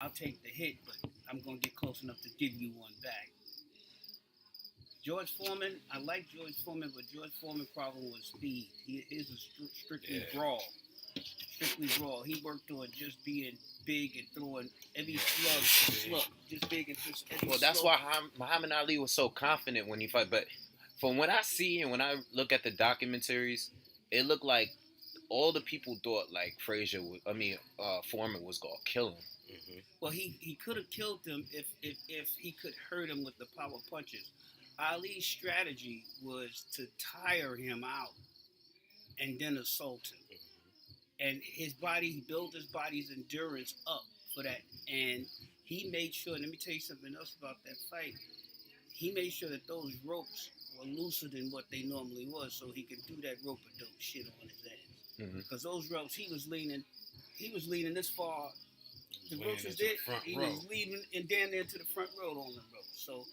I'll take the hit, but I'm gonna get close enough to give you one back. George Foreman, I like George Foreman, but George Foreman's problem was speed. He is a strictly brawl. Strictly brawl. He worked on just being big and throwing every slug, just big and just every Well, that's slug. why Muhammad Ali was so confident when he fight. But from what I see and when I look at the documentaries, it looked like all the people thought like Foreman was gonna kill him. Mm-hmm. Well, he could have killed him if he could hurt him with the power punches. Ali's strategy was to tire him out and then assault him. And his body, he built his body's endurance up for that. And he made sure, let me tell you something else about that fight. He made sure that those ropes were looser than what they normally was so he could do that rope-a-dope shit on his ass. Because those ropes, he was leaning this far. The ropes was there. He was leaning and down there to the front row on the ropes. So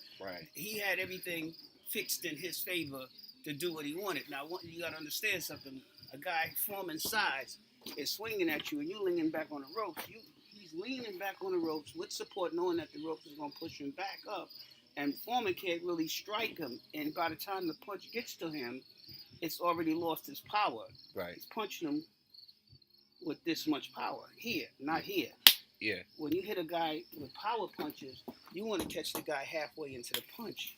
he had everything fixed in his favor to do what he wanted. Now, you got to understand something. A guy Foreman's size is swinging at you, and you leaning back on the ropes. He's leaning back on the ropes with support, knowing that the ropes is going to push him back up. And Foreman can't really strike him. And by the time the punch gets to him, it's already lost its power. Right. He's punching him with this much power. Here, not here. Yeah. When you hit a guy with power punches, you want to catch the guy halfway into the punch.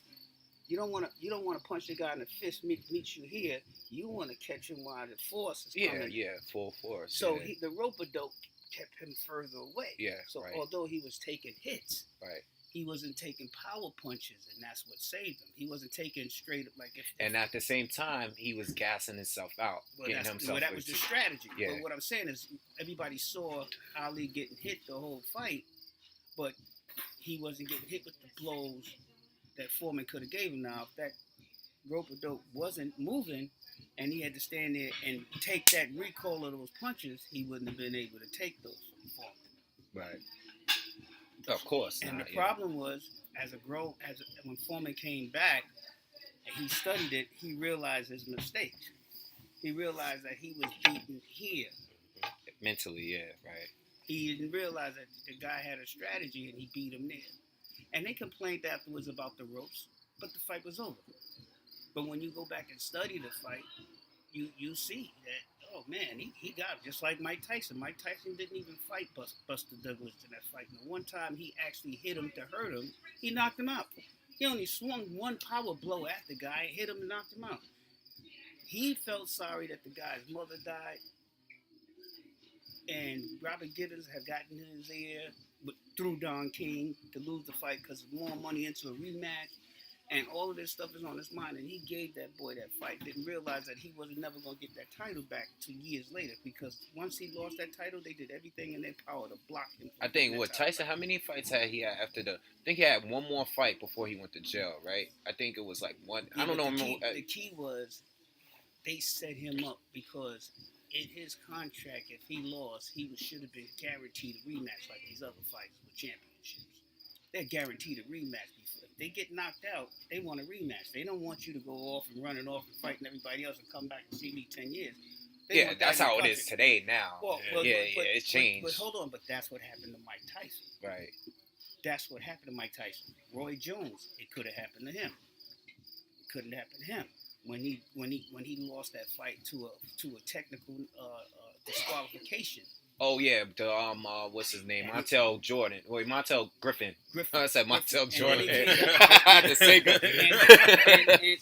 You don't want to punch the guy in the fist meet you here. You want to catch him while the force is coming. Yeah, full force. So the rope-a-dope kept him further away. Yeah. So although he was taking hits, right, he wasn't taking power punches, and that's what saved him. He wasn't taking straight up like. And at the same time, he was gassing himself out, getting himself. That was the strategy. Yeah. But what I'm saying is, everybody saw Ali getting hit the whole fight, but he wasn't getting hit with the blows that Foreman could have gave him. Now, if that rope-a-dope wasn't moving, and he had to stand there and take that recoil of those punches, he wouldn't have been able to take those from Foreman. Right. Of course. And the problem was, when Foreman came back and he studied it, he realized his mistakes. He realized that he was beaten here. Mentally, yeah, right. He didn't realize that the guy had a strategy and he beat him there. And they complained afterwards about the ropes, but the fight was over. But when you go back and study the fight, you see that, oh man, he got him, just like Mike Tyson. Mike Tyson didn't even fight Buster Douglas in that fight. And the one time he actually hit him to hurt him, he knocked him out. He only swung one power blow at the guy, hit him and knocked him out. He felt sorry that the guy's mother died, and Robert Gibbons had gotten in his ear through Don King to lose the fight because of more money into a rematch. And all of this stuff is on his mind, and he gave that boy that fight. Didn't realize that he was never going to get that title back 2 years later, because once he lost that title, they did everything in their power to block him. I think Tyson. How many fights had he had after I think he had one more fight before he went to jail, right? I think it was like one. Yeah, I don't know. The key was they set him up because in his contract, if he lost, he should have been guaranteed a rematch like these other fights with championships. They're guaranteed a rematch. They get knocked out, they want a rematch. They don't want you to go off and running off and fighting everybody else and come back and see me 10 years. That's how it is today now. It's changed. But hold on, but that's what happened to Mike Tyson. Right. That's what happened to Mike Tyson. Roy Jones, it could have happened to him. It couldn't happen to him. When he lost that fight to a technical disqualification. Oh yeah, what's his name? Montel Jordan. Wait, Montel Griffin. I said Montel Jordan. The singer.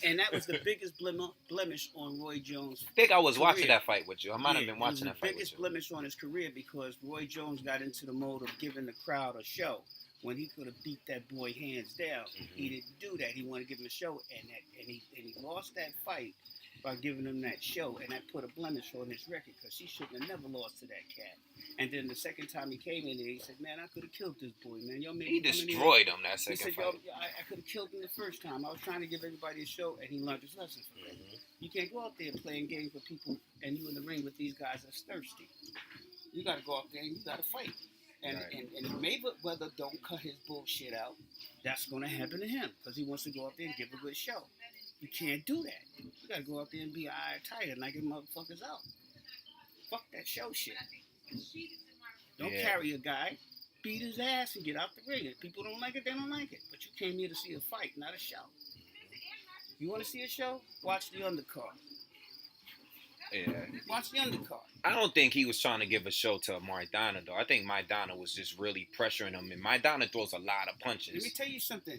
And that was the biggest blemish on Roy Jones' I think I was career. watching that fight with you. I might have been watching that fight with you. It was the biggest blemish on his career because Roy Jones got into the mode of giving the crowd a show. When he could have beat that boy hands down, he didn't do that. He wanted to give him a show, and he lost that fight by giving him that show, and that put a blemish on his record because he shouldn't have never lost to that cat. And then the second time he came in there, he said, "Man, I could have killed this boy, man. Y'all made he destroyed him that second fight. I could have killed him the first time. I was trying to give everybody a show, and he learned his lesson from it. You can't go out there playing games with people, and you in the ring with these guys that's thirsty. You got to go out there and you got to fight. And if Mayweather don't cut his bullshit out, that's going to happen to him because he wants to go out there and give a good show. You can't do that. You got to go out there and be an eye tight and knock his motherfuckers out. Fuck that show shit. Don't carry a guy. beat his ass and get out the ring. If people don't like it, they don't like it. But you came here to see a fight, not a show. You want to see a show? Watch the undercard. Yeah. Watch the undercard. I don't think he was trying to give a show to Maidana, though. I think Maidana was just really pressuring him, and Maidana throws a lot of punches. Let me tell you something.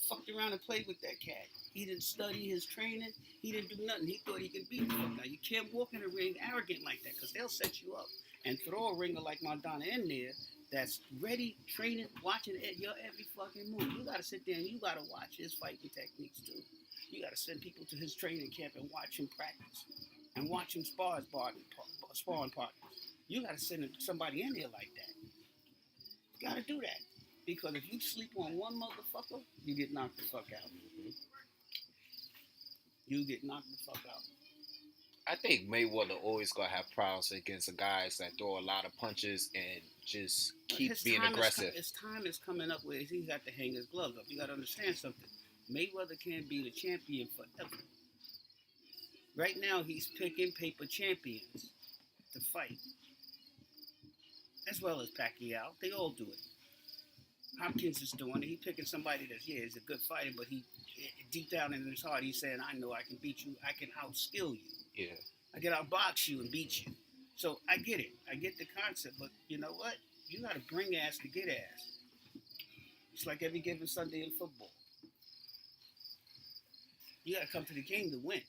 Fucked around and played with that cat. He didn't study his training. He didn't do nothing. He thought he could beat the fuck out. You can't walk in a ring arrogant like that because they'll set you up. And throw a ringer like Maidana in there that's ready, training, watching your every fucking move. You got to sit there and you got to watch his fighting techniques, too. You got to send people to his training camp and watch him practice. And watch him sparring partners. You got to send somebody in there like that. You got to do that. Because if you sleep on one motherfucker, you get knocked the fuck out. You get knocked the fuck out. I think Mayweather always gonna have problems against the guys that throw a lot of punches and just keep being aggressive. His time is coming up where he got to hang his gloves up. You got to understand something. Mayweather can't be the champion forever. Right now, he's picking paper champions to fight. As well as Pacquiao. They all do it. Hopkins is doing it. He's picking somebody that's, he's a good fighter, but he deep down in his heart, he's saying, I know I can beat you. I can outskill you. Yeah. I can outbox you and beat you. So I get it. I get the concept. But you know what? You got to bring ass to get ass. It's like every given Sunday in football. You got to come to the game to win.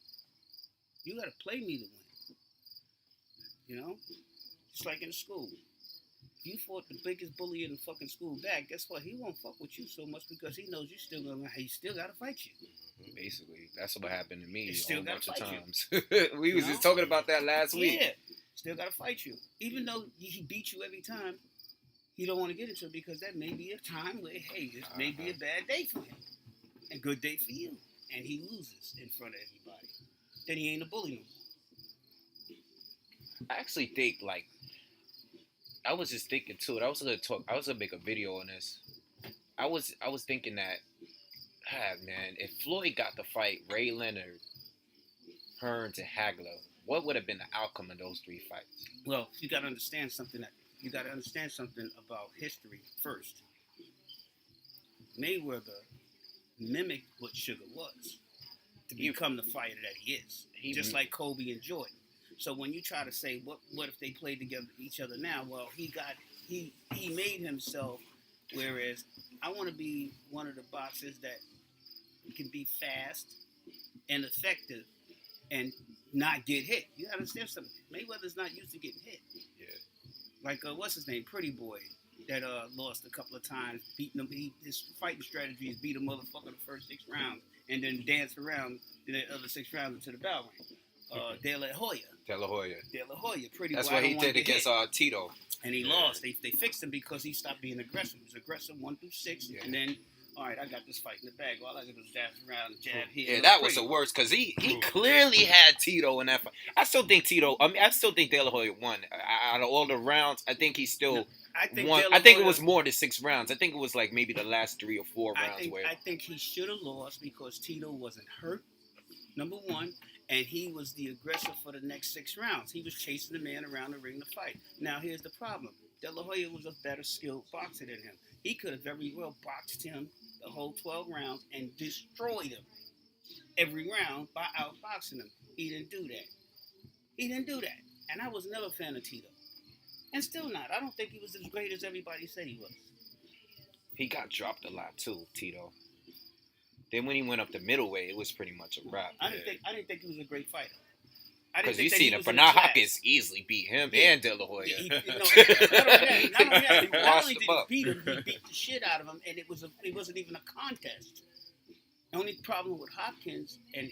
You got to play me to win. You know? Just like in school. If you fought the biggest bully in the fucking school back, guess what? He won't fuck with you so much because he knows he still got to fight you. Basically, that's what happened to me a whole bunch of times. We was just talking about that last week. Yeah, still got to fight you. Even though he beat you every time, he don't want to get into it because that may be a time where, hey, this may be a bad day for him. And good day for you. And he loses in front of everybody. Then he ain't a bully no more. I actually think, like, I was just thinking too. I was gonna make a video on this. I was thinking that, man, if Floyd got the fight Ray Leonard, Hearns, and Hagler, what would have been the outcome of those three fights? Well, you got to understand something about history first. Mayweather mimicked what Sugar was to become the fighter that he is. Just like Kobe and Jordan. So when you try to say what if they played together each other now, well, he made himself. Whereas I want to be one of the boxers that can be fast and effective and not get hit. You gotta understand something. Mayweather's not used to getting hit. Yeah. Like what's his name, Pretty Boy, that lost a couple of times, beating him. His fighting strategy is beat a motherfucker the first 6 rounds and then dance around the other 6 rounds into the bell ring. De La Hoya. Pretty That's boy, what he did against Tito. And he lost. They fixed him because he stopped being aggressive. He was aggressive 1 through 6, and then, all right, I got this fight in the bag. All I did was dance around and jab here. Yeah, that was the worst because he clearly had Tito in that fight. I still think De La Hoya won. Out of all the rounds, I think he still won. I think it was more than 6 rounds. I think it was like maybe the last 3 or 4 rounds. I think he should have lost because Tito wasn't hurt, number one. And he was the aggressor for the next 6 rounds. He was chasing the man around the ring to fight. Now, here's the problem. De La Hoya was a better skilled boxer than him. He could have very well boxed him the whole 12 rounds and destroyed him every round by outboxing him. He didn't do that. And I was never a fan of Tito. And still not. I don't think he was as great as everybody said he was. He got dropped a lot, too, Tito. Then when he went up to middleweight, it was pretty much a wrap. I didn't think he was a great fighter. Because you see that Bernard Hopkins easily beat him and De La Hoya. Not only did he beat him, he beat the shit out of him, and it wasn't even a contest. The only problem with Hopkins, and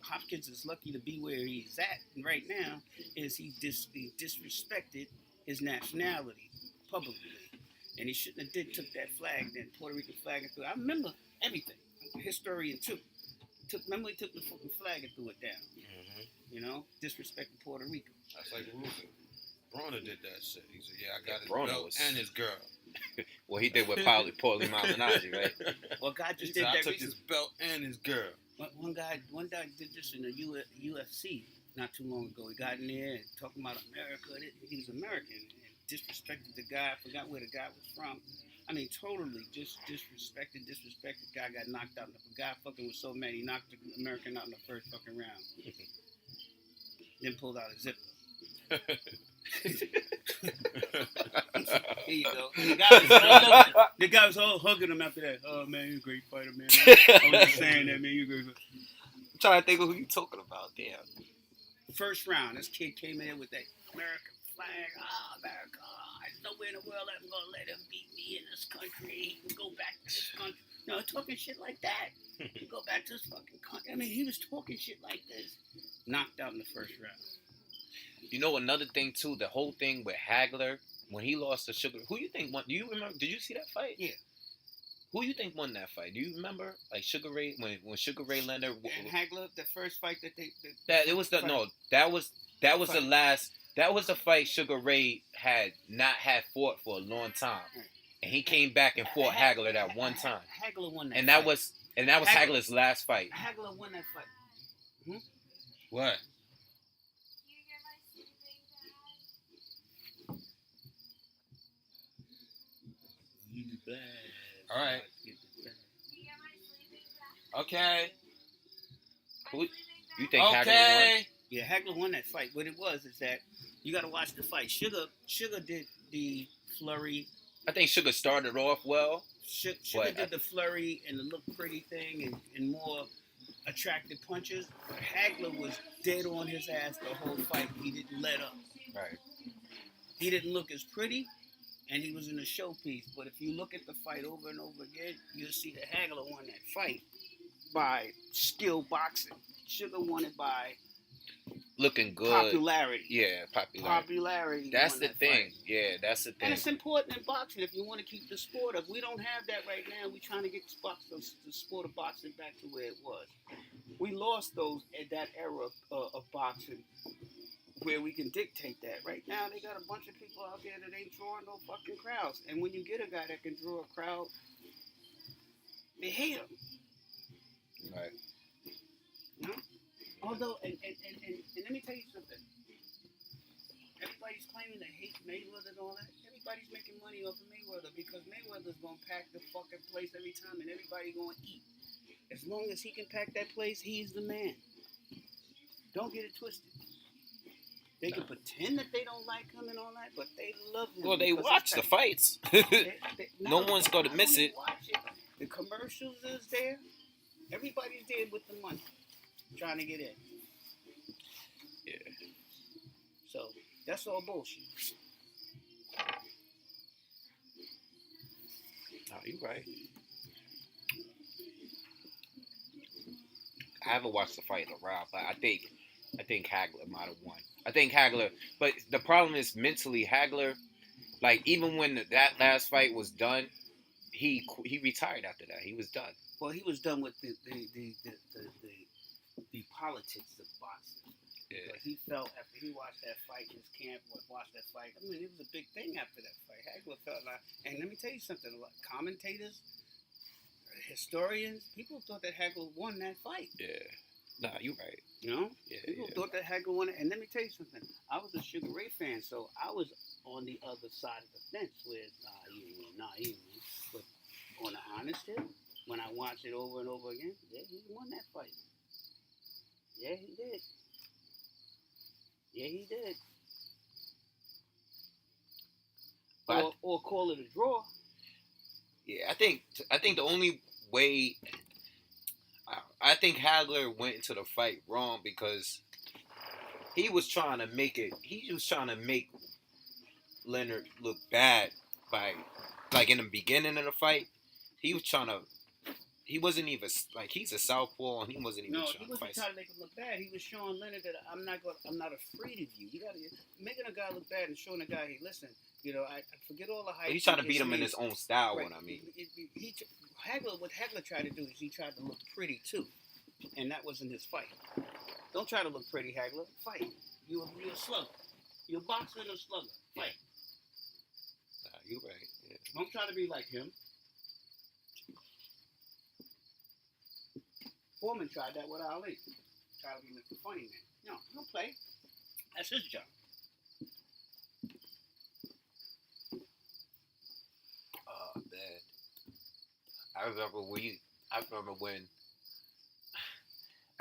Hopkins is lucky to be where he's at right now, is he disrespected his nationality publicly. And he shouldn't have took that flag, that Puerto Rican flag. I remember everything. A historian took the fucking flag and threw it down. Mm-hmm. You know, disrespecting Puerto Rico. That's like Ruben. Broner did that shit. He said, "Yeah, I got his belt and his girl." Well, he did with Paulie Malignaggi, right? Well, God just He did said, that. I took his belt and his girl. One guy did this in the UFC not too long ago. He got in there and talking about America. He was American. And disrespected the guy. I forgot where the guy was from. I mean, totally just disrespected. Guy got knocked out. The guy fucking was so mad he knocked the American out in the first fucking round. Then pulled out a zipper. Here you go. And the guy was all hugging him after that. Oh man, you're a great fighter, man. I was just saying that, man. You're great. I'm trying to think of who you talking about. Damn. First round, this kid came in with that American flag. Oh, America. There's nowhere in the world I'm gonna let him beat me in this country. He can go back to this country. No, talking shit like that. He go back to this fucking country. I mean, he was talking shit like this. Knocked out in the first round. You know another thing too, the whole thing with Hagler when he lost to Sugar. Who you think won? Do you remember? Did you see that fight? Yeah. Who you think won that fight? Do you remember? Like Sugar Ray when Sugar Ray Leonard and Hagler, the first fight that that was the fight Sugar Ray had not had fought for a long time, and he came back and fought Hagler that one time. Hagler won that. And that was Hagler's last fight. Hagler won that fight. Hmm? What? All right. Okay. Who you think Hagler won? Yeah, Hagler won that fight. What it was is that you got to watch the fight. Sugar did the flurry. I think Sugar started off well. Sugar did the flurry and the look pretty thing and more attractive punches. Hagler was dead on his ass the whole fight. He didn't let up. Right. He didn't look as pretty, and he was in a showpiece. But if you look at the fight over and over again, you'll see that Hagler won that fight by skill boxing. Sugar won it by looking good. Popularity. Yeah, popularity. That's the thing. Fight. Yeah, that's the thing. And it's important in boxing if you want to keep the sport up. We don't have that right now. We're trying to get the sport of boxing back to where it was. We lost those at that era of boxing where we can dictate that. Right now, they got a bunch of people out there that ain't drawing no fucking crowds. And when you get a guy that can draw a crowd, they hate him. Right. You know? Although, and let me tell you something. Everybody's claiming they hate Mayweather and all that. Everybody's making money off of Mayweather because Mayweather's going to pack the fucking place every time and everybody going to eat. As long as he can pack that place, he's the man. Don't get it twisted. They can pretend that they don't like him and all that, but they love him. Well, they watch the fights. No one's going to miss it. Watch it. The commercials is there. Everybody's there with the money, trying to get in. Yeah. So that's all bullshit. Oh, you right. I haven't watched the fight in a while, but I think Hagler might have won. I think Hagler, but the problem is mentally Hagler, like even when that last fight was done, he retired after that. He was done. Well, he was done with the politics of boxing. Yeah. But he felt after he watched that fight, his camp watched that fight. I mean, it was a big thing after that fight. Hagler felt like, and let me tell you something. Commentators, historians, people thought that Hagler won that fight. Yeah. Nah, you're right. You know? Yeah, people thought that Hagler won it. And let me tell you something. I was a Sugar Ray fan, so I was on the other side of the fence with, he didn't win. But on the honest tip, when I watched it over and over again, yeah, he won that fight. Yeah, he did. Yeah, he did. Or call it a draw. Yeah, I think the only way I think Hagler went into the fight wrong because he was trying to make Leonard look bad by, like, in the beginning of the fight. He wasn't even, like, he's a southpaw and he wasn't even trying to fight. No, he wasn't trying to make him look bad. He was showing Leonard that I'm not afraid of you. You got to making a guy look bad and showing a guy, hey, listen, I forget all the hype. He's trying to beat him in his own style. Right. What I mean, what Hagler tried to do is he tried to look pretty too, and that wasn't his fight. Don't try to look pretty, Hagler. Fight. You're a slugger. You're a boxer and a slugger. Fight. Nah, you're right. Yeah. Don't try to be like him. Foreman tried that with Ali. Tried to be Mr. Funny Man. No, don't play. That's his job. I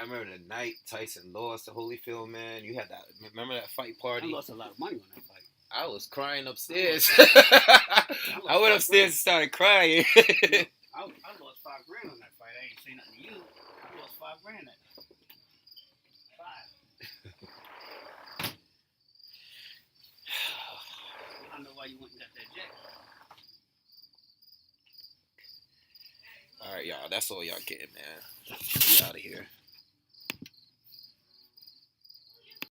remember the night Tyson lost to Holyfield, man. You had that. Remember that fight party? I lost a lot of money on that fight. I was crying upstairs. I went upstairs and started crying. I lost $5,000 on that fight. I ain't say nothing to you. I lost $5,000 that night. I don't know why you went and got that jet. All right, y'all. That's all y'all getting, man. We out of here.